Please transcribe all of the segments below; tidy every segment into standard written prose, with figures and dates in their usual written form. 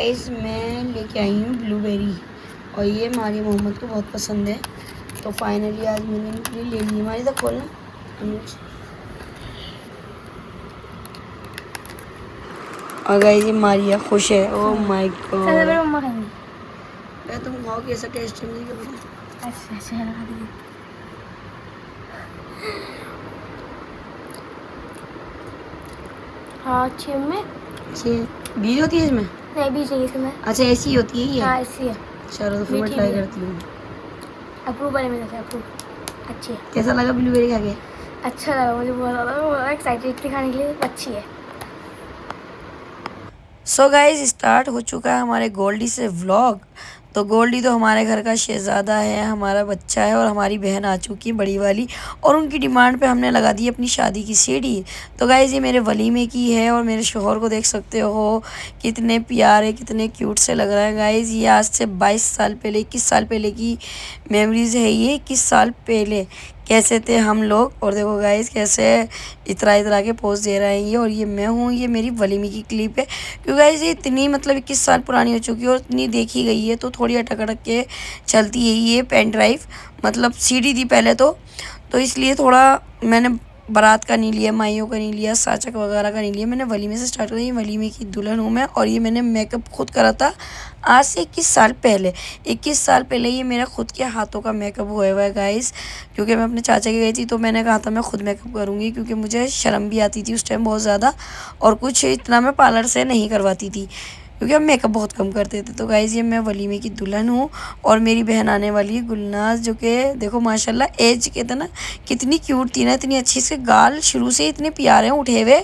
Guys मैं लेके आई हूँ ब्लूबेरी और ये मारी मोहम्मद को बहुत पसंद है, तो फाइनली आज मैंने इनके लिए ले ली। हमारी तक खोलना और गाइस ये मारिया खुश है। ओह माय गॉड, मम्मा खाएंगी। मैं तुम खाओ कैसा टेस्ट है मुझे पता। अच्छा लगा दी। हाँ अच्छी में बीज होती है इसमें? नहीं बीज नहीं इसमें। अच्छा ऐसी होती है ये? हाँ ऐसी है। चलो तो फिर मैं ट्राई करती हूँ। अप्रूव है मेरे से, अप्रूव अच्छी है। कैसा लगा ब्लूबेरी खा के? अच्छा लगा मुझे बहुत ज़्यादा, एक्साइटेड थी खाने के लिए। अच्छी है। सो गाइज स्टार्ट हो चुका है हमारे गोल्डी से व्लॉग। तो गोल्डी तो हमारे घर का शहज़ादा है, हमारा बच्चा है, और हमारी बहन आ चुकी है बड़ी वाली, और उनकी डिमांड पे हमने लगा दी अपनी शादी की सीढ़ी। तो गाइज ये मेरे वलीमे की है और मेरे शोहर को देख सकते हो कितने प्यारे कितने क्यूट से लग रहा है। गाइज ये आज से 22 साल पहले 21 साल पहले की मेमोरीज़ है। ये 21 साल पहले कैसे थे हम लोग, और देखो गाइस कैसे इतरा के पोज दे रहे हैं ये, और ये मैं हूँ। ये मेरी वलीमी की क्लिप है, क्योंकि गाइस ये इतनी मतलब 21 साल पुरानी हो चुकी है और इतनी देखी गई है, तो थोड़ी अटक अटक के चलती है ये पेन ड्राइव। मतलब सीडी थी पहले तो इसलिए थोड़ा मैंने बारात का नहीं लिया, माइयों का नहीं लिया, साचक वगैरह का नहीं लिया, मैंने वलीमे से स्टार्ट करी। वलीमे की दुल्हन हूँ मैं, और ये मैंने मेकअप खुद करा था आज से 21 साल पहले। 21 साल पहले ये मेरा खुद के हाथों का मेकअप हुआ है गाइस, क्योंकि मैं अपने चाचा की गई थी तो मैंने कहा था मैं खुद मेकअप करूँगी, क्योंकि मुझे शर्म भी आती थी उस टाइम बहुत ज़्यादा, और कुछ इतना मैं पार्लर से नहीं करवाती थी क्योंकि हम मेकअप बहुत कम करते थे। तो गाइज़ ये मैं वलीमे की दुल्हन हूँ, और मेरी बहन आने वाली है गुलनाज, जो कि देखो माशाल्लाह एज कहते ना कितनी क्यूट थी ना, इतनी अच्छी। इसके गाल शुरू से इतने प्यारे हैं उठे हुए,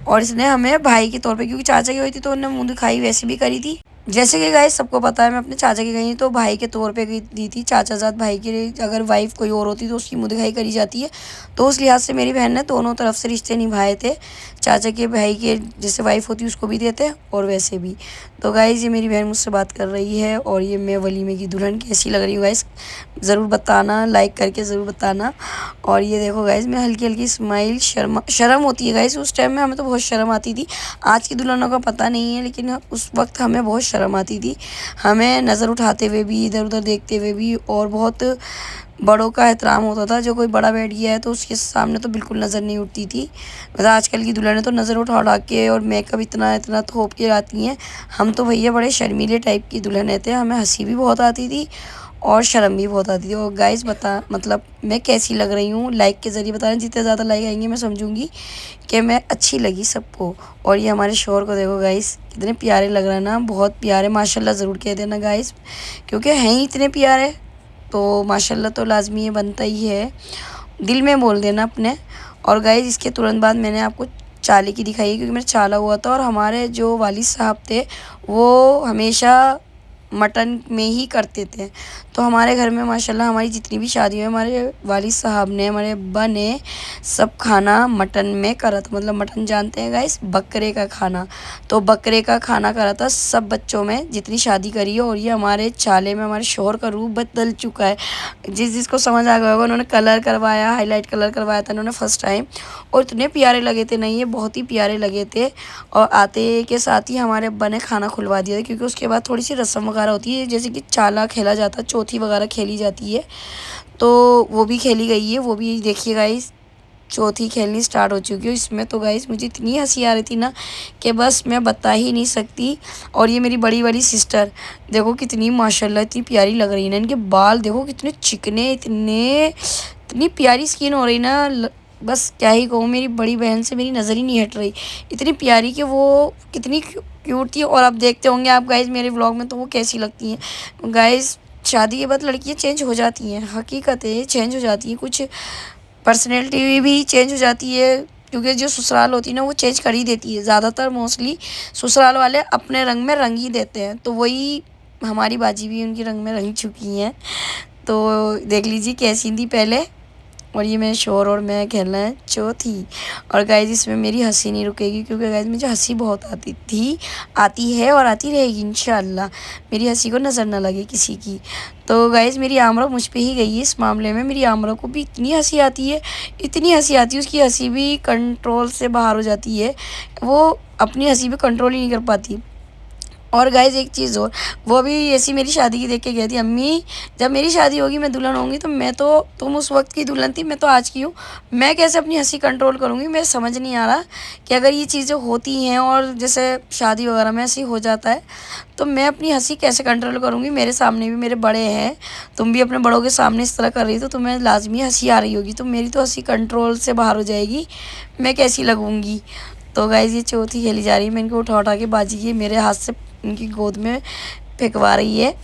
और इसने हमें भाई के तौर पे, क्योंकि चाचा की हुई थी तो उन्हें मुँह दिखाई वैसे भी करी थी। जैसे कि गाइस सबको पता है मैं अपने चाचा की गई तो भाई के तौर पे दी थी। चाचाजाद भाई के लिए अगर वाइफ कोई और होती तो उसकी मुँह दिखाई करी जाती है, तो उस लिहाज से मेरी बहन ने दोनों तरफ से रिश्ते निभाए थे। चाचा के भाई के जैसे वाइफ होती उसको भी देते और वैसे भी। तो गाइस ये मेरी बहन मुझसे बात कर रही है, और ये मैं वलीमे की दुल्हन कैसी लग रही हूँ गाइस ज़रूर बताना, लाइक करके ज़रूर बताना। और ये देखो गाइस मैं हल्की हल्की स्माइल, शर्म होती है गाइस उस टाइम में, हमें तो बहुत शर्म आती थी। आज की दुल्हनों का पता नहीं है, लेकिन उस वक्त हमें बहुत शर्म आती थी। हमें नज़र उठाते हुए भी, इधर उधर देखते हुए भी, और बहुत बड़ों का एहतराम होता था। जो कोई बड़ा बैठ गया है तो उसके सामने तो बिल्कुल नज़र नहीं उठती थी। मतलब आजकल की दुल्हनें तो नज़र उठा के और मेकअप इतना इतना थोप के आती हैं। हम तो भैया बड़े शर्मीले टाइप की दुल्हन थे, हमें हंसी भी बहुत आती थी और शर्म भी बहुत आती थी। और गाइस मतलब मैं कैसी लग रही हूँ लाइक के ज़रिए बताना, जितने ज़्यादा लाइक आएंगे मैं समझूंगी कि मैं अच्छी लगी सबको। और ये हमारे शोहर को देखो गाइस कितने प्यारे लग रहा है ना, बहुत प्यारे। माशाल्लाह ज़रूर कह देना गाइस, क्योंकि हैं ही इतने प्यारे, तो माशाल्लाह तो लाजमी ये बनता ही है, दिल में बोल देना अपने। और गाइस इसके तुरंत बाद मैंने आपको चाले की दिखाई है, क्योंकि मेरा चाला हुआ था, और हमारे जो वालिद साहब थे वो हमेशा मटन में ही करते थे। तो हमारे घर में माशाल्लाह हमारी जितनी भी शादी हुई, हमारे वालिद साहब ने, हमारे अब्बा ने सब खाना मटन में करा था। मतलब मटन जानते हैं गाइस, बकरे का खाना। तो बकरे का खाना करा था सब बच्चों में जितनी शादी करी है। और ये हमारे चाले में हमारे शोहर का रूप बदल चुका है। जिसको समझ आ गया होगा, उन्होंने कलर करवाया, हाईलाइट कलर करवाया था उन्होंने फर्स्ट टाइम, और इतने प्यारे लगे थे नहीं, ये बहुत ही प्यारे लगे थे। और आते के साथ ही हमारे अब्बा ने खाना खुलवा दिया था, क्योंकि उसके बाद थोड़ी सी रस्म वगैरह होती है, जैसे कि चाला खेला जाता है, चौथी वगैरह खेली जाती है, तो वो भी खेली गई है। वो भी देखिए गाइस चौथी खेलनी स्टार्ट हो चुकी है इसमें। तो गाइस मुझे इतनी हंसी आ रही थी ना कि बस मैं बता ही नहीं सकती। और ये मेरी बड़ी वाली सिस्टर देखो कितनी माशाल्लाह इतनी प्यारी लग रही है ना, इनके बाल देखो कितने चिकने, इतनी प्यारी स्किन हो रही ना, बस क्या ही कहूँ। मेरी बड़ी बहन से मेरी नज़र ही नहीं हट रही, इतनी प्यारी कि वो कितनी क्यूट थी। और अब देखते होंगे आप गाइस मेरे व्लॉग में तो वो कैसी लगती हैं। गाइस शादी के बाद लड़कियाँ चेंज हो जाती हैं, हकीकत है चेंज हो जाती हैं, कुछ पर्सनैलिटी भी चेंज हो जाती है, क्योंकि जो ससुराल होती है ना वो चेंज कर ही देती है। ज़्यादातर मोस्टली ससुराल वाले अपने रंग में रंग ही देते हैं, तो वही हमारी बाजी भी उनकी रंग में रंग चुकी हैं। तो देख लीजिए कैसी थी पहले। और ये मेरे शोहर और मैं खेलना है चौथी। और गाइज इसमें मेरी हंसी नहीं रुकेगी, क्योंकि गाइज मुझे हंसी बहुत आती है और आती रहेगी इंशाल्लाह। मेरी हंसी को नज़र ना लगे किसी की। तो गाइज मेरी आमरा मुझ पे ही गई है इस मामले में। मेरी आमरा को भी इतनी हंसी आती है, इतनी हंसी आती है, उसकी हंसी भी कंट्रोल से बाहर हो जाती है, वो अपनी हंसी पे कंट्रोल ही नहीं कर पाती। और गाइज एक चीज़ और, वो भी ऐसी मेरी शादी की देख के गई थी, अम्मी जब मेरी शादी होगी मैं दुल्हन होंगी तो मैं तो, तुम उस वक्त की दुल्हन थी, मैं तो आज की हूँ, मैं कैसे अपनी हंसी कंट्रोल करूँगी। मेरे समझ नहीं आ रहा कि अगर ये चीज़ें होती हैं और जैसे शादी वगैरह में ऐसे हो जाता है तो मैं अपनी हंसी कैसे कंट्रोल करूँगी। मेरे सामने भी मेरे बड़े हैं, तुम भी अपने बड़ों के सामने इस तरह कर रही तो तुम्हें लाजमी हंसी आ रही होगी, तो मेरी तो हंसी कंट्रोल से बाहर हो जाएगी, मैं कैसी लगूँगी। तो गाइज़ ये चौथी खेली जा रही है, मैं इनको उठा उठा के बाजी की मेरे हाथ से इनकी गोद में फेंकवा रही है,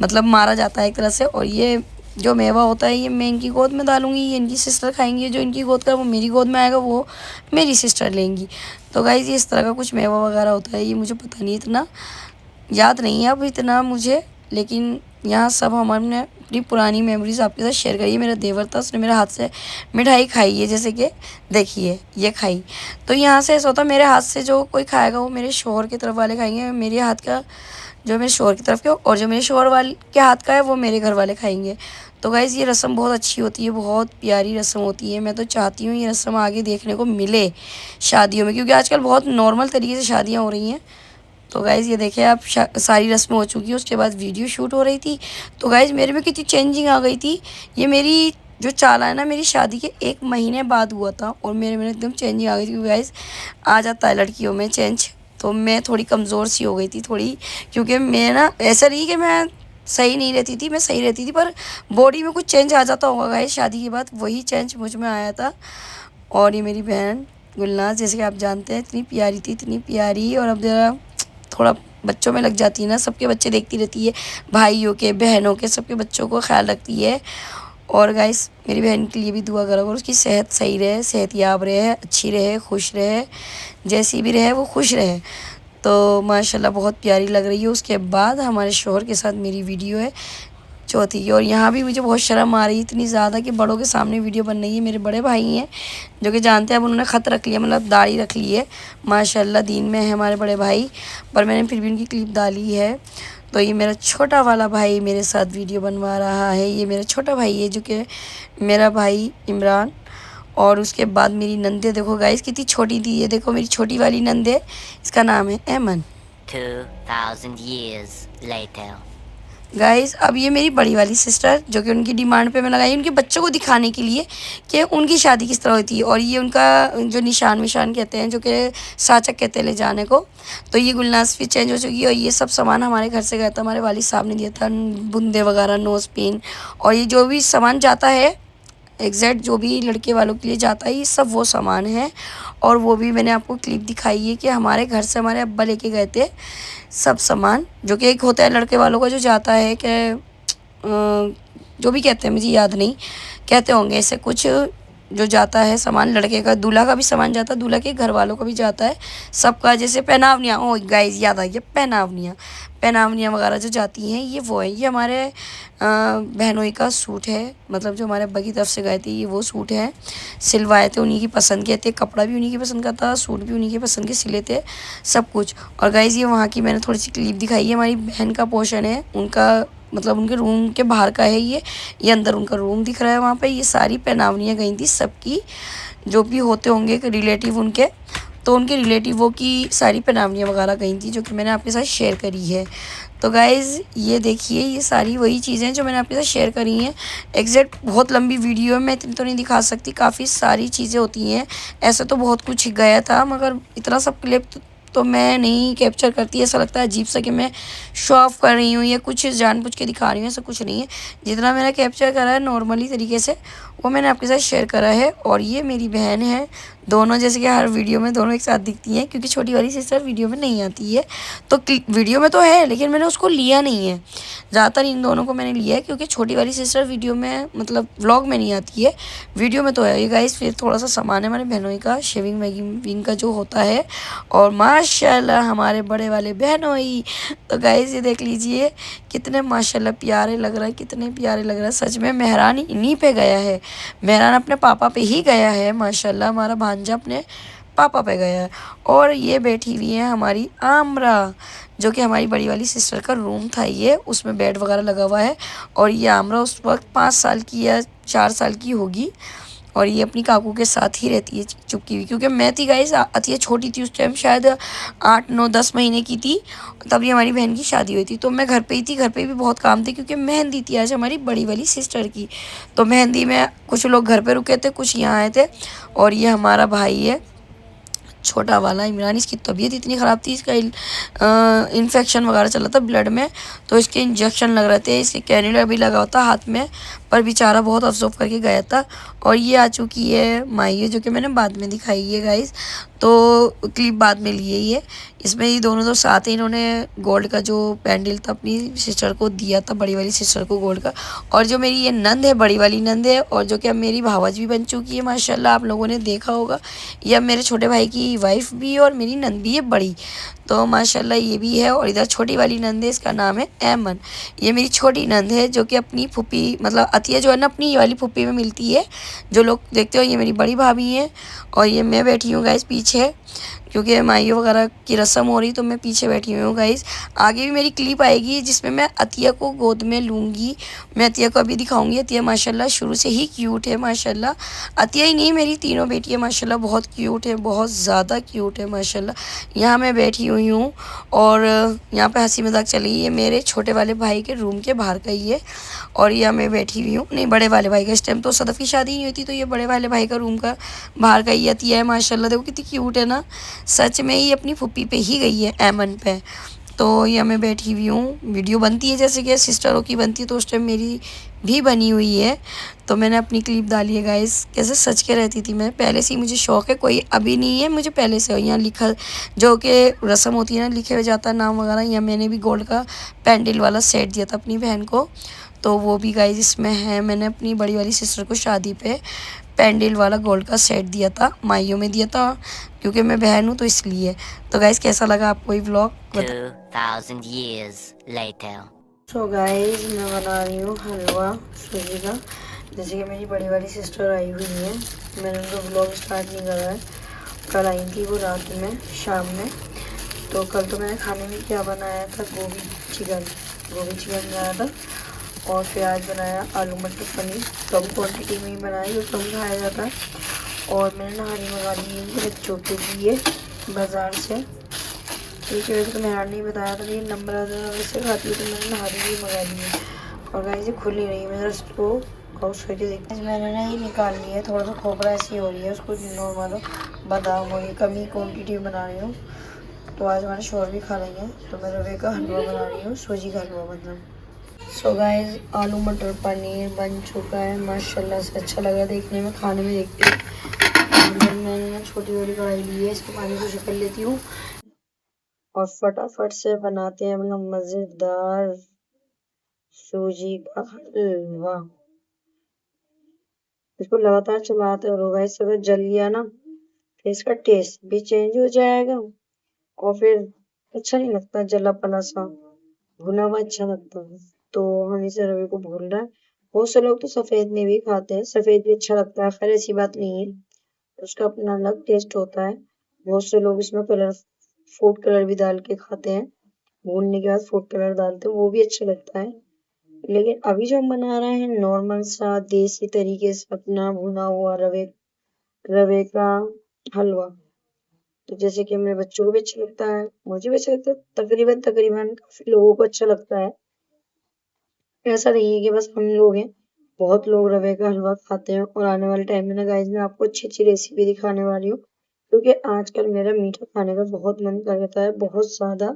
मतलब मारा जाता है एक तरह से। और ये जो मेवा होता है ये मैं इनकी गोद में डालूँगी, ये इनकी सिस्टर खाएंगी, जो इनकी गोद का वो मेरी गोद में आएगा, वो मेरी सिस्टर लेंगी। तो गाइज़ ये इस तरह का कुछ मेवा वगैरह होता है, ये मुझे पता नहीं, इतना याद नहीं है अब इतना मुझे, लेकिन यहाँ सब हमने अपनी पुरानी मेमोरीज आपके साथ शेयर करी है। मेरा देवर था, उसने मेरे हाथ से मिठाई खाई है, जैसे कि देखिए ये खाई। तो यहाँ से ऐसा होता है मेरे हाथ से जो कोई खाएगा वो मेरे शोहर की तरफ वाले खाएंगे, मेरे हाथ का जो मेरे शोहर की तरफ के, और जो मेरे शोहर वाले के हाथ का है वो मेरे घर वाले खाएंगे। तो गाइज़ ये रस्म बहुत अच्छी होती है, बहुत प्यारी रस्म होती है। मैं तो चाहती हूँ ये रस्म आगे देखने को मिले शादियों में, क्योंकि आजकल बहुत नॉर्मल तरीके से शादियाँ हो रही हैं। तो गाइज़ ये देखिए आप सारी रस्में हो चुकी है, उसके बाद वीडियो शूट हो रही थी। तो गाइज़ मेरे में कितनी चेंजिंग आ गई थी। ये मेरी जो चाल है ना, मेरी शादी के 1 महीने बाद हुआ था और मेरे में एकदम चेंजिंग आ गई थी, क्योंकि गाइज़ आ जाता है लड़कियों में चेंज। तो मैं थोड़ी कमज़ोर सी हो गई थी थोड़ी, क्योंकि मैं ना, ऐसा नहीं कि मैं सही नहीं रहती थी, मैं सही रहती थी, पर बॉडी में कुछ चेंज आ जाता होगा गाइज़ शादी के बाद, वही चेंज मुझ में आया था। और ये मेरी बहन गुलनाज, जैसे कि आप जानते हैं, इतनी प्यारी थी, इतनी प्यारी। और अब ज़रा थोड़ा बच्चों में लग जाती है ना, सबके बच्चे देखती रहती है, भाइयों के, बहनों के, सबके बच्चों को ख्याल रखती है। और गाइस मेरी बहन के लिए भी दुआ करो और उसकी सेहत सही रहे, सेहतयाब रहे, अच्छी रहे, खुश रहे, जैसी भी रहे वो खुश रहे। तो माशाल्लाह बहुत प्यारी लग रही है। उसके बाद हमारे शोहर के साथ मेरी वीडियो है चौथी की, और यहाँ भी मुझे बहुत शर्म आ रही है इतनी ज़्यादा कि बड़ों के सामने वीडियो बन रही है। मेरे बड़े भाई हैं जो कि जानते हैं, अब उन्होंने ख़त रख लिया, मतलब दाढ़ी रख ली है, माशाल्लाह दीन में है हमारे बड़े भाई, पर मैंने फिर भी उनकी क्लिप डाली है। तो ये मेरा छोटा वाला भाई मेरे साथ वीडियो बनवा रहा है, ये मेरा छोटा भाई है जो कि मेरा भाई इमरान। और उसके बाद मेरी नंदे देखो गाइस कितनी छोटी थी, ये देखो मेरी छोटी वाली नंदे, इसका नाम है एमन। 2000 years later. गाइस अब ये मेरी बड़ी वाली सिस्टर, जो कि उनकी डिमांड पे मैं लगाई उनके बच्चों को दिखाने के लिए कि उनकी शादी किस तरह होती है। और ये उनका जो निशान विशान कहते हैं, जो कि साचक कहते हैं ले जाने को। तो ये गुलनाज भी चेंज हो चुकी है, और ये सब सामान हमारे घर से गया था, हमारे वालिद साहब ने दिया था, बुंदे वगैरह, नोज़ पिन, और ये जो भी सामान जाता है एग्जैक्ट जो भी लड़के वालों के लिए जाता है, ये सब वो सामान है। और वो भी मैंने आपको क्लिप दिखाई है कि हमारे घर से हमारे अब्बा लेके गए थे सब सामान, जो कि एक होता है लड़के वालों का जो जाता है कि जो भी कहते हैं, मुझे याद नहीं, कहते होंगे ऐसे कुछ, जो जाता है सामान लड़के का, दूल्हा का भी सामान जाता है, दूल्हा के घर वालों का भी जाता है, सबका, जैसे पहनावनियाँ, ओ गाइस याद आ गया, पहनावनियाँ वगैरह जो जाती हैं, ये वो है। ये हमारे बहनोई का सूट है, मतलब जो हमारे अब्बा की तरफ से गए थे, ये वो सूट है, सिलवाए थे, उन्हीं की पसंद के थे, कपड़ा भी उन्हीं की पसंद का था, सूट भी उन्हीं के पसंद के सिले थे, सब कुछ। और गाइस ये वहाँ की मैंने थोड़ी सी क्लिप दिखाई है, हमारी बहन का पोर्शन है, उनका मतलब उनके रूम के बाहर का है ये अंदर उनका रूम दिख रहा है वहाँ पे। ये सारी पहनावनियाँ गई थी सबकी, जो भी होते होंगे रिलेटिव उनके, तो उनके रिलेटिवों की सारी पहनावनियाँ वगैरह गई थी, जो कि मैंने आपके साथ शेयर करी है। तो गाइज़ ये देखिए, ये सारी वही चीज़ें जो मैंने आपके साथ शेयर करी हैं। एग्जैक्ट बहुत लंबी वीडियो है, मैं इतनी तो नहीं दिखा सकती, काफ़ी सारी चीज़ें होती हैं, ऐसे तो बहुत कुछ गया था, मगर इतना सब क्लिप तो मैं नहीं कैप्चर करती। ऐसा लगता है अजीब सा कि मैं शो ऑफ कर रही हूँ या कुछ जानबूझ के दिखा रही हूँ, ऐसा कुछ नहीं है। जितना मैंने कैप्चर करा है नॉर्मली तरीके से, वो मैंने आपके साथ शेयर करा है। और ये मेरी बहन है, दोनों जैसे कि हर वीडियो में दोनों एक साथ दिखती हैं, क्योंकि छोटी वाली सिस्टर वीडियो में नहीं आती है, तो वीडियो में तो है लेकिन मैंने उसको लिया नहीं है। ज़्यादातर इन दोनों को मैंने लिया है, क्योंकि छोटी वाली सिस्टर वीडियो में, मतलब व्लॉग में नहीं आती है, वीडियो में तो है। ये गाइस फिर थोड़ा सा सामान है हमारे बहनोई का, शेविंग वेगिंग का जो होता है। और माशाल्लाह हमारे बड़े वाले बहनोई, तो गाइस ये देख लीजिए कितने माशाल्लाह प्यारे लग रहा है, कितने प्यारे लग रहा है। सच में मेहरान इन्हीं पे गया है, मेहरान अपने पापा पे ही गया है माशाल्लाह, हमारा भांजा अपने पापा पे गया है। और ये बैठी हुई है हमारी आमरा, जो कि हमारी बड़ी वाली सिस्टर का रूम था ये, उसमें बेड वगैरह लगा हुआ है। और ये आमरा उस वक्त 5 साल की या 4 साल की होगी, और ये अपनी काकू के साथ ही रहती है चुपकी हुई, क्योंकि मैं थी गाइस, अतिया छोटी थी उस टाइम, शायद 8 9 10 महीने की थी, तभी हमारी बहन की शादी हुई थी। तो मैं घर पे ही थी, घर पे भी बहुत काम थे क्योंकि मेहंदी थी आज हमारी बड़ी वाली सिस्टर की। तो मेहंदी में कुछ लोग घर पे रुके थे, कुछ यहाँ आए थे। और ये हमारा भाई है छोटा वाला इमरान, इसकी तबीयत इतनी ख़राब थी, इसका इन्फेक्शन वगैरह चला था ब्लड में, तो इसके इंजेक्शन लग रहे थे, इसके कैनुला भी लगा होता हाथ में, पर बेचारा बहुत अफसोस करके गया था। और ये आ चुकी है माई, जो कि मैंने बाद में दिखाई है गाइस, तो क्लिप बाद में लिए ये। इसमें ये दोनों तो साथ ही इन्होंने गोल्ड का जो पेंडल था अपनी सिस्टर को दिया था, बड़ी वाली सिस्टर को गोल्ड का। और जो मेरी ये नंद है, बड़ी वाली नंद है, और जो कि अब मेरी भावज भी बन चुकी है माशाल्लाह, आप लोगों ने देखा होगा। ये अब मेरे छोटे भाई की वाइफ भी है और मेरी नंद भी है बड़ी, तो माशाल्लाह ये भी है। और इधर छोटी वाली नंद है, इसका नाम है ऐमन। ये मेरी छोटी नंद है जो कि अपनी फूफी मतलब अतिया जो है ना अपनी ये वाली फूफी में मिलती है, जो लोग देखते हो। ये मेरी बड़ी भाभी है और ये मैं बैठी हूँ गाइस पीछे, क्योंकि माइयों वगैरह की रस्म हो रही, तो मैं पीछे बैठी हुई हूँ गाइस। आगे भी मेरी क्लिप आएगी जिसमें मैं अतिया को गोद में लूँगी, मैं अतिया को अभी दिखाऊंगी। अतिया माशाल्लाह शुरू से ही क्यूट है माशाल्लाह, अतिया ही नहीं मेरी तीनों बेटियाँ माशाल्लाह बहुत क्यूट है, बहुत ज़्यादा क्यूट है माशाल्लाह। यहाँ मैं बैठी हुई हूँ और यहाँ पे हंसी मजाक चली, ये मेरे छोटे वाले भाई के रूम के बाहर का ही है। और यहाँ मैं बैठी हुई हूँ, नहीं बड़े वाले भाई का, इस टाइम तो सदफ़ की शादी नहीं हुई थी, तो ये बड़े वाले भाई का रूम का बाहर का ही अतिया है माशाल्लाह। देखो कितनी क्यूट है ना, सच में ही अपनी फुप्पी पे ही गई है ऐमन पे। तो ये मैं बैठी हुई हूँ, वीडियो बनती है जैसे कि सिस्टरों की बनती है, तो उस टाइम मेरी भी बनी हुई है, तो मैंने अपनी क्लिप डाली है गाइस। कैसे सच के रहती थी मैं, पहले से ही मुझे शौक़ है, कोई अभी नहीं है, मुझे पहले से। यहाँ लिखा जो कि रस्म होती है ना, लिखे हुए जाता है नाम वगैरह, या मैंने भी गोल्ड का पेंडल वाला सेट दिया था अपनी बहन को, तो वो भी गाइस इसमें है। मैंने अपनी बड़ी वाली सिस्टर को शादी पे पेंडल वाला गोल्ड का सेट दिया था, माइयों में दिया था, क्योंकि मैं बहन हूँ तो इसलिए। तो गाइस कैसा लगा आपको ये vlog? 2000 years later. So guys मैं बना रही हूँ हलवा सूजी का, जैसे कि मेरी बड़ी वाली सिस्टर आई हुई है। मैंने उनका व्लॉग स्टार्ट नहीं करा है, कल आई थी वो रात में शाम में। तो कल तो मैंने खाने में क्या बनाया था, गोभी चिकन बनाया था, और फिर आज बनाया आलू मटर पनीर। कम क्वांटिटी में ही बनाया, जो कम खाया जाता है। और मैंने नहारी मंगा ली है बच्चों के लिए बाज़ार से, एक वजह तो नहार नहीं बताया था, लेकिन नंबर वैसे खाती है तो मैंने नहारी भी मंगा ली है। और गाइस ये खुल नहीं रही, मैं इसको काउच करके देखती हूँ। मैंने ना ये निकाल लिया है, थोड़ा सा खोपरा ऐसी हो रही है, उसको नॉर्मल बादाम हो, ये कम ही क्वान्टिटी बना रही हूँ। तो आज हमारे शोर भी खा लेंगे, तो मैं रवे का हलवा बना रही हूँ, सूजी का हलवा मतलब। सो गाइस आलू मटर पनीर बन चुका है माशाल्लाह से, अच्छा लगा देखने में, खाने में देखती हूँ। मैंने छोटी वाली कढ़ाई ली है, इसको पानी को कर लेती हूँ और फटाफट से बनाते हैं अपना मज़ेदार सूजी का हलवा। इसको लगातार चलाते रहो गाइस, अगर जल गया ना फिर इसका टेस्ट भी चेंज हो जाएगा, और फिर अच्छा नहीं लगता, जला पला सा भुना हुआ अच्छा लगता है। तो हम इसे रवे को भून रहे हैं। बहुत से लोग तो सफ़ेद में भी खाते हैं, सफ़ेद भी अच्छा लगता है, खैर ऐसी बात नहीं है, उसका अपना अलग टेस्ट होता है। बहुत से लोग इसमें फूड कलर भी डाल के खाते हैं, भूनने के बाद फूड कलर डालते हैं, वो भी अच्छा लगता है। लेकिन अभी जो हम बना रहे हैं नॉर्मल सा देसी तरीके से अपना भुना हुआ रवे का हलवा, तो जैसे कि मेरे बच्चों को भी अच्छा लगता है, मुझे भी अच्छा लगता है, तकरीबन काफ़ी लोगों को अच्छा लगता है। ऐसा नहीं है कि बस हम लोग हैं, बहुत लोग रवे का हलवा खाते हैं। और आने वाले टाइम में ना गाइस मैं आपको अच्छी रेसिपी दिखाने वाली हूँ, क्योंकि आजकल मेरा मीठा खाने का बहुत मन करता है, बहुत ज़्यादा।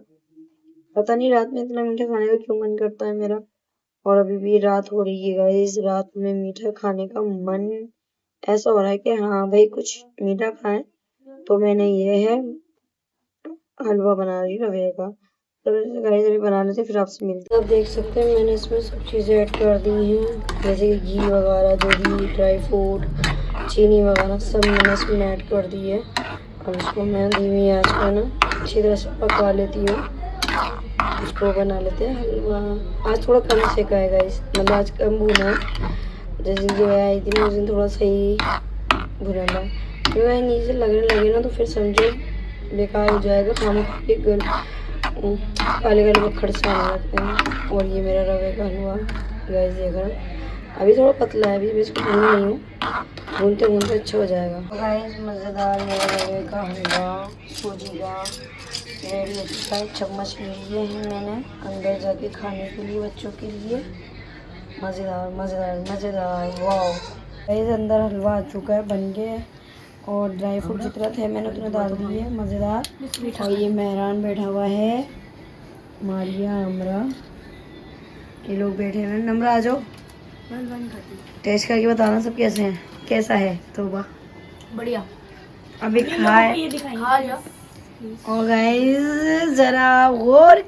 पता नहीं रात में इतना मीठा खाने का क्यों मन करता है मेरा। और अभी भी रात हो रही है गाइस, रात में मीठा खाने का मन ऐसा हो रहा है कि हाँ भाई कुछ मीठा खाएं। तो मैंने ये है हलवा बना रही हूँ रवे का, तो गाइस अभी बना लेते फिर आपसे मिलते हैं। आप देख सकते हैं मैंने इसमें सब चीज़ें ऐड कर दी हैं, जैसे कि घी वगैरह, जो भी ड्राई फ्रूट, चीनी वगैरह सब मैंने इसमें ऐड कर दी है। अब इसको मैं धीमी आंच पर ना अच्छी तरह से पका लेती हूँ। इसको बना लेते हैं हलवा। आज थोड़ा कम सेका है गाइस, मतलब आज कम भुना है। जैसे जो आई थी उस दिन थोड़ा सही भुना था, तो वह नीचे लगने लगे ना तो फिर समझो बेकार हो जाएगा, खाने के काले काले मक्खड़ से आने लगते हैं। और ये मेरा रवे का हलवा गाइस देख रहा अभी थोड़ा पतला है, अभी इसको भून नहीं हूँ, भूनते भूनते अच्छा हो जाएगा। गाइस मज़ेदार मेरे रवे का हलवा सूजी का रेडी हो चुका है। चम्मच लिए हैं मैंने अंदर जाके खाने के लिए बच्चों के लिए। मज़ेदार मज़ेदार मज़ेदार, वाह। गाइस अंदर हलवा आ चुका है, बन गया है, और ड्राई फ्रूट जितना थे मैंने उतने डाल दिए, मज़ेदार। और ये मेहरान बैठा हुआ है, मारिया, अमरा, ये लोग बैठे हुए हैं। नम्रा आ जाओ, टेस्ट करके बताना सब कैसे हैं, कैसा है। तोबा बढ़िया। अभी खाए। खा लिया। और गाइस जरा गौर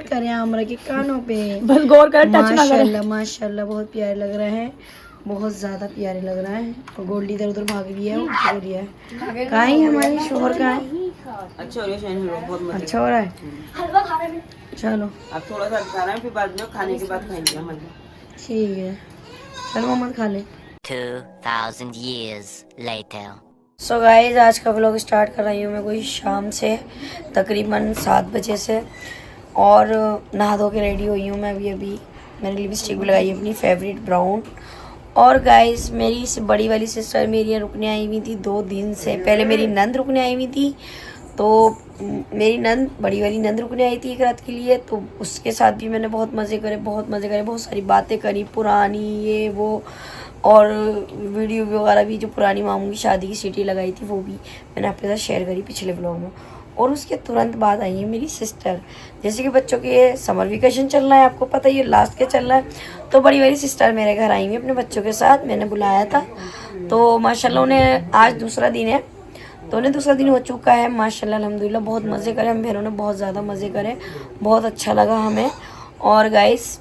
करें आमरा के कानों पे, बस गौर कर, टच ना करें। माशाल्लाह माशाल्लाह बहुत प्यारे लग रहे हैं, बहुत ज़्यादा प्यारे लग रहा है। और गोल्डी इधर उधर भाग रही है, हो रही है। कहाँ है हमारी शोहर, कहाँ है? अच्छा हो रहा है, बहुत मजा। अच्छा हो रहा है, हलवा खा रहे हैं। चलो अब थोड़ा सा खा रहे हैं, फिर बाद में खाने के बाद खाएंगे हम। ठीक है, चलो मोहम्मद खा ले। 2000 years later. सो गाइस आज का व्लॉग स्टार्ट कर रही हूँ मैं कोई शाम से, तकरीबन 7 बजे से। और नहा धो के रेडी हुई हूँ मैं अभी मैंने लिपस्टिक भी लगाई अपनी फेवरेट ब्राउन। और गाइस मेरी इस बड़ी वाली सिस्टर मेरी यहाँ रुकने आई हुई थी 2 दिन से। पहले मेरी नंद रुकने आई हुई थी, तो मेरी नंद, बड़ी वाली नंद रुकने आई थी 1 रात के लिए। तो उसके साथ भी मैंने बहुत मज़े करे, बहुत सारी बातें करी पुरानी, ये वो, और वीडियो वगैरह भी जो पुरानी मामू की शादी की सीटी लगाई थी वो भी मैंने आपके साथ शेयर करी पिछले व्लॉग में। और उसके तुरंत बाद आई है मेरी सिस्टर। जैसे कि बच्चों के समर वेकेशन चल रहा है, आपको पता ही है, लास्ट के चल रहा है, तो बड़ी वाली सिस्टर मेरे घर आई हुई अपने बच्चों के साथ। मैंने बुलाया था, तो माशाल्लाह उन्हें आज दूसरा दिन है, तो उन्हें दूसरा दिन हो चुका है माशाल्लाह अल्हम्दुलिल्लाह। बहुत मज़े करे हम बहनों ने, बहुत ज़्यादा मज़े करे, बहुत अच्छा लगा हमें। और गाइस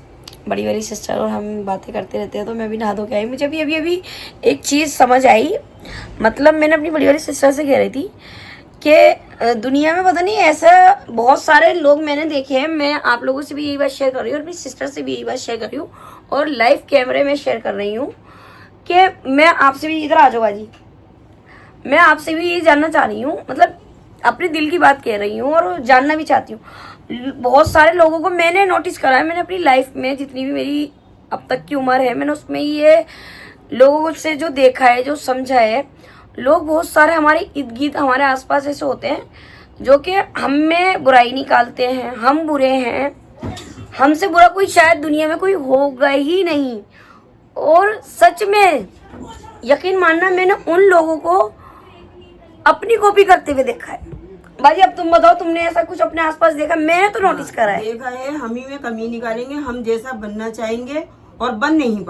बड़ी वाली सिस्टर और हम बातें करते रहते हैं, तो मैं भी नहा धो के आई। मुझे भी अभी एक चीज़ समझ आई, मतलब मैंने अपनी बड़ी वाली सिस्टर से कह रही थी कि दुनिया में पता नहीं ऐसा बहुत सारे लोग मैंने देखे हैं। मैं आप लोगों से भी यही बात शेयर कर रही हूँ और अपनी सिस्टर से भी यही बात शेयर कर रही हूँ, और लाइव कैमरे में शेयर कर रही हूँ कि मैं आपसे भी, इधर आ जाओ बाजी, मैं आपसे भी ये जानना चाह रही हूँ, मतलब अपने दिल की बात कह रही हूँ और जानना भी चाहती हूँ। बहुत सारे लोगों को मैंने नोटिस करा है, मैंने अपनी लाइफ में जितनी भी मेरी अब तक की उम्र है, मैंने उसमें ये लोगों से जो देखा है, जो समझा है, लोग बहुत सारे हमारे इर्द गिर्द हमारे आसपास ऐसे होते हैं जो कि हम में बुराई निकालते हैं, हम बुरे हैं, हमसे बुरा कोई शायद दुनिया में कोई होगा ही नहीं। और सच में यकीन मानना, मैंने उन लोगों को अपनी कॉपी करते हुए देखा है। भाई अब तुम बताओ, तुमने ऐसा कुछ अपने आसपास देखा? मैंने तो नोटिस करा है। देखा है, हम ही में कमी निकालेंगे, हम जैसा बनना चाहेंगे और बन नहीं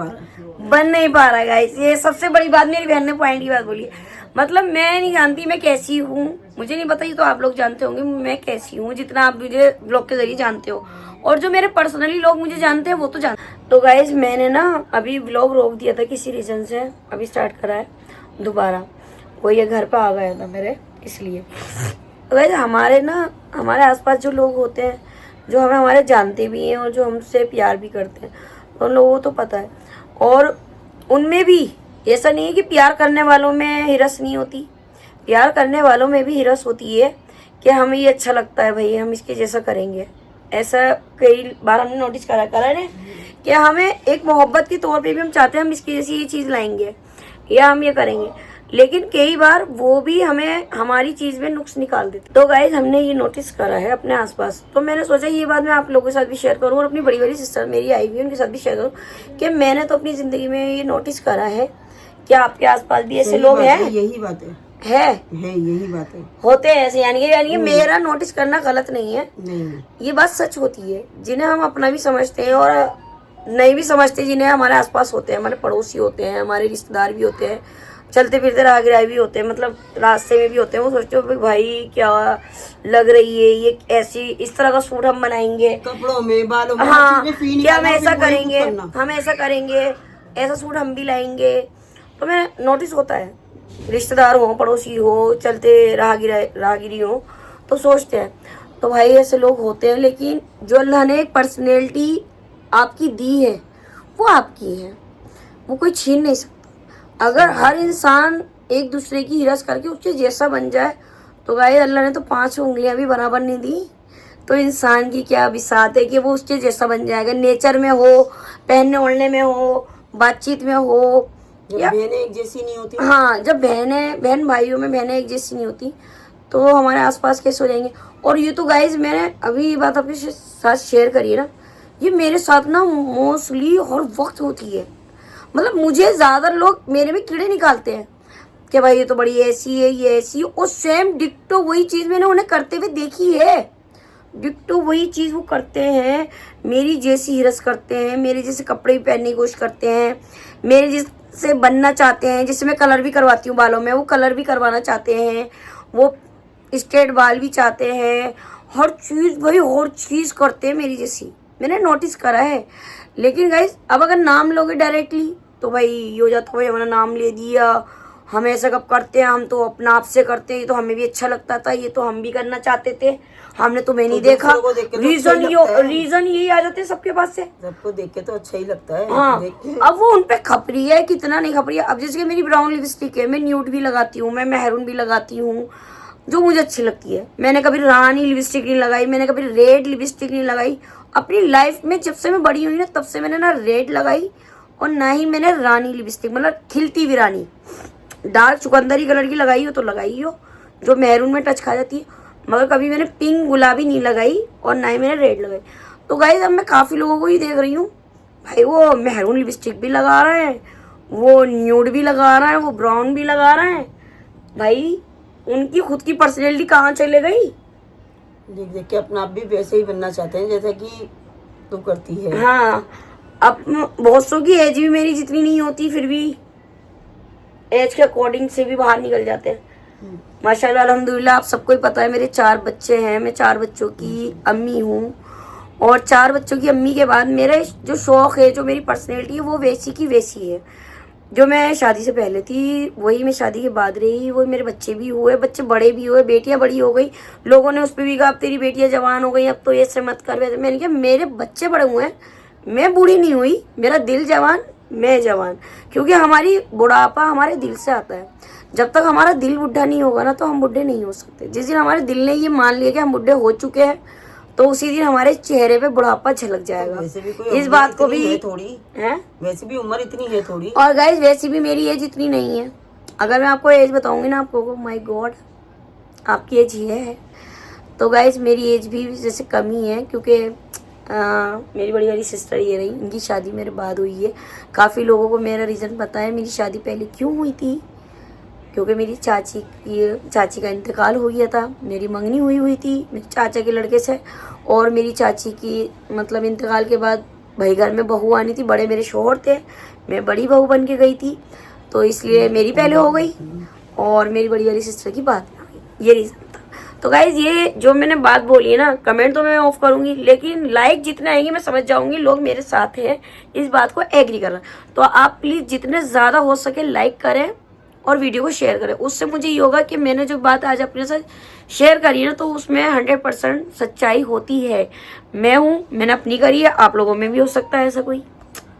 पा रहा गाइस। ये सबसे बड़ी बात मेरी बहन ने पॉइंट की बात बोली है। मतलब मैं नहीं जानती मैं कैसी हूँ, मुझे नहीं पता, ये तो आप लोग जानते होंगे मैं कैसी हूँ, जितना आप मुझे ब्लॉग के जरिए जानते हो, और जो मेरे पर्सनली लोग मुझे जानते हैं वो तो जानते। तो गाइस मैंने ना अभी ब्लॉग रोक दिया था किसी रीज़न से, अभी स्टार्ट करा है दोबारा। कोई ये घर पर आ गया था मेरे, इसलिए। तो गाइस हमारे आसपास जो लोग होते हैं, जो हमें हमारे जानते भी हैं और जो हमसे प्यार भी करते हैं, उन लोगों को तो पता है। और उनमें भी ऐसा नहीं है कि प्यार करने वालों में हिरस नहीं होती, प्यार करने वालों में भी हिरस होती है कि हमें ये अच्छा लगता है, भाई हम इसके जैसा करेंगे। ऐसा कई बार हमने नोटिस करा है कि हमें एक मोहब्बत के तौर पे भी हम चाहते हैं हम इसकी जैसी ये चीज़ लाएंगे या हम ये करेंगे, लेकिन कई बार वो भी हमें हमारी चीज़ में नुक्स निकाल देते। तो गाइज हमने ये नोटिस करा है अपने आसपास, तो मैंने सोचा ये बात मैं आप लोगों के साथ भी शेयर करूँ और अपनी बड़ी बड़ी सिस्टर मेरी आई हुई उनके साथ भी शेयर करूँ कि मैंने तो अपनी ज़िंदगी में ये नोटिस करा है कि आपके आसपास भी ऐसे लोग हैं। यही बात है, यही बात है, होते हैं ऐसे, यानी कि मेरा नोटिस करना गलत नहीं है, नहीं, ये बात सच होती है। जिन्हें हम अपना भी समझते हैं और नहीं भी समझते, जिन्हें हमारे आसपास होते हैं, हमारे पड़ोसी होते हैं, हमारे रिश्तेदार भी होते हैं, चलते फिरते राहगीर भी होते हैं, मतलब रास्ते में भी होते हैं, वो सोचते हो भाई क्या लग रही है ये, ऐसी इस तरह का सूट हम बनाएंगे, कपड़ों में, बालों में, हाँ क्या हम ऐसा करेंगे, हम ऐसा करेंगे, ऐसा सूट हम भी लाएंगे। तो मैं नोटिस होता है, रिश्तेदार हो, पड़ोसी हो, चलते राहगीरी हो, तो सोचते हैं। तो भाई ऐसे लोग होते हैं, लेकिन जो अल्लाह ने एक पर्सनैलिटी आपकी दी है वो आपकी है, वो कोई छीन नहीं सकता। अगर हर इंसान एक दूसरे की हिरस करके उसके जैसा बन जाए, तो गाइस अल्लाह ने तो 5 उंगलियां भी बराबर नहीं दी, तो इंसान की क्या बिसात है कि वो उसके जैसा बन जाएगा। नेचर में हो, पहनने ओढ़ने में हो, बातचीत में हो, जब या बहनें एक जैसी नहीं होती, हाँ जब बहन भाइयों में बहनें एक जैसी नहीं होती तो हमारे आसपास कैसे हो जाएंगे। और ये तो गाइज मैंने अभी ये बात आपके साथ शेयर करी है ना, ये मेरे साथ ना मोस्टली हर वक्त होती है। मतलब मुझे ज़्यादा लोग मेरे में कीड़े निकालते हैं कि भाई ये तो बड़ी ऐसी है, ये ऐसी है, और सेम डिक्टो वही चीज़ मैंने उन्हें करते हुए देखी है। डिक्टो वही चीज़ वो करते हैं, मेरी जैसी हिरस करते हैं, मेरे जैसे कपड़े भी पहनने की कोशिश करते हैं, मेरे जैसे बनना चाहते हैं, जिससे मैं कलर भी करवाती हूँ बालों में, वो कलर भी करवाना चाहते हैं, वो स्ट्रेट बाल भी चाहते हैं, हर चीज़ भाई हर चीज़ करते हैं मेरी जैसी, मैंने नोटिस करा है। लेकिन गाइस अब अगर नाम लोगे डायरेक्टली तो भाई ये हो जाता, भाई हमारा नाम ले दिया, हम ऐसा कब करते हैं, हम तो अपना आप से करते हैं, ये तो हमें भी अच्छा लगता था, ये तो हम भी करना चाहते थे, हमने तुम्हें नहीं देखा। रीजन यही आ जाते हैं सबके पास से, सबको देख के तो अच्छा ही लगता है। हाँ देख के। अब वो उन पे खपरी है कितना नहीं खपरी है। अब जैसे कि मेरी ब्राउन लिपस्टिक है, मैं न्यूड भी लगाती हूँ, मैं मेहरून भी लगाती हूँ जो मुझे अच्छी लगती है। मैंने कभी रानी लिपस्टिक नहीं लगाई, मैंने कभी रेड लिपस्टिक नहीं लगाई अपनी लाइफ में। जब से मैं बड़ी हुई ना तब से मैंने ना रेड लगाई और ना ही मैंने रानी लिपस्टिक, मतलब खिलती हुई रानी डार्क चुकंदरी कलर की लगाई हो तो लगाई हो जो मेहरून में टच खा जाती है, मगर कभी मैंने पिंक गुलाबी नहीं लगाई और ना ही मैंने रेड लगाई। तो गाइस अब मैं काफ़ी लोगों को ही देख रही हूँ भाई वो मेहरून लिपस्टिक भी लगा रहे हैं, वो न्यूड भी लगा रहा है, वो ब्राउन भी लगा रहे हैं। भाई उनकी खुद की पर्सनैलिटी कहाँ चले गई। देख देख के अपना आप भी वैसे ही बनना चाहते हैं जैसा कि तू करती है। हाँ अब बहुत सौ की एज भी मेरी जितनी नहीं होती, फिर भी एज के अकॉर्डिंग से भी बाहर निकल जाते हैं। माशाल्लाह अल्हम्दुलिल्लाह। आप सबको ही पता है मेरे 4 बच्चे हैं, मैं 4 बच्चों की अम्मी हूँ, और 4 बच्चों की अम्मी के बाद मेरा जो शौक़ है, जो मेरी पर्सनैलिटी है, वो वैसी की वैसी है। जो मैं शादी से पहले थी वही मैं शादी के बाद रही, वही मेरे बच्चे भी हुए, बच्चे बड़े भी हुए, बेटियां बड़ी हो गई। लोगों ने उस पर भी कहा अब तेरी बेटियां जवान हो गई, अब तो ऐसे मत कर वैसे। मैंने कहा मेरे बच्चे बड़े हुए हैं, मैं बूढ़ी नहीं हुई, मेरा दिल जवान, मैं जवान। क्योंकि हमारी बुढ़ापा हमारे दिल से आता है। जब तक हमारा दिल बुढ़ा नहीं होगा ना तो हम बुढ़े नहीं हो सकते। जिस दिन हमारे दिल ने ये मान लिया कि हम बुढ़े हो चुके हैं तो उसी दिन हमारे चेहरे पे बुढ़ापा झलक जाएगा। इस बात को भी थोड़ी है, वैसे भी उम्र इतनी है थोड़ी। और गाइज वैसी भी मेरी एज इतनी नहीं है। अगर मैं आपको एज बताऊंगी ना आपको माय गॉड आपकी एज ये है, तो गाइज मेरी एज भी जैसे कम ही है। क्योंकि मेरी बड़ी वाली सिस्टर ये रही, इनकी शादी मेरे बाद हुई है। काफ़ी लोगों को मेरा रीज़न पता है मेरी शादी पहले क्यों हुई थी, क्योंकि मेरी चाची का इंतकाल हो गया था, मेरी मंगनी हुई थी मेरे चाचा के लड़के से, और मेरी चाची की मतलब इंतकाल के बाद भाई घर में बहू आनी थी, बड़े मेरे शोहर थे, मैं बड़ी बहू बन के गई थी, तो इसलिए मेरी पहले हो गई और मेरी बड़ी वाली सिस्टर की बाद में हुई, ये रीज़न था। तो गाइज़ ये जो मैंने बात बोली है ना, कमेंट तो मैं ऑफ करूँगी, लेकिन लाइक जितने आएंगे मैं समझ जाऊँगी लोग मेरे साथ हैं, इस बात को एग्री कर रहे हैं। तो आप प्लीज़ जितने ज़्यादा हो सके लाइक करें और वीडियो को शेयर करें। उससे मुझे ये होगा कि मैंने जो बात आज अपने साथ शेयर करी है ना, तो उसमें 100% सच्चाई होती है। मैं हूँ, मैंने अपनी करी है, आप लोगों में भी हो सकता है ऐसा कोई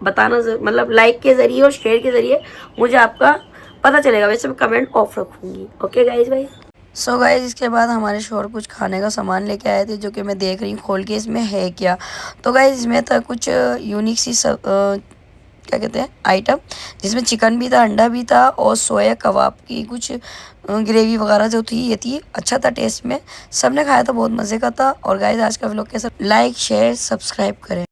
बताना, मतलब लाइक के ज़रिए और शेयर के ज़रिए मुझे आपका पता चलेगा। वैसे मैं कमेंट ऑफ रखूँगी। ओके गाइज भाई। सो गाइज इसके बाद हमारे शोहर कुछ खाने का सामान लेके आए थे, जो कि मैं देख रही हूँ खोल के इसमें है क्या। तो गाइज इसमें था कुछ यूनिक सी क्या कहते हैं आइटम, जिसमें चिकन भी था, अंडा भी था, और सोया कबाब की कुछ ग्रेवी वगैरह जो थी ये थी। अच्छा था टेस्ट में, सबने खाया था, बहुत मज़े का था। और गाइस आज का व्लॉग कैसा, लाइक शेयर सब्सक्राइब करें।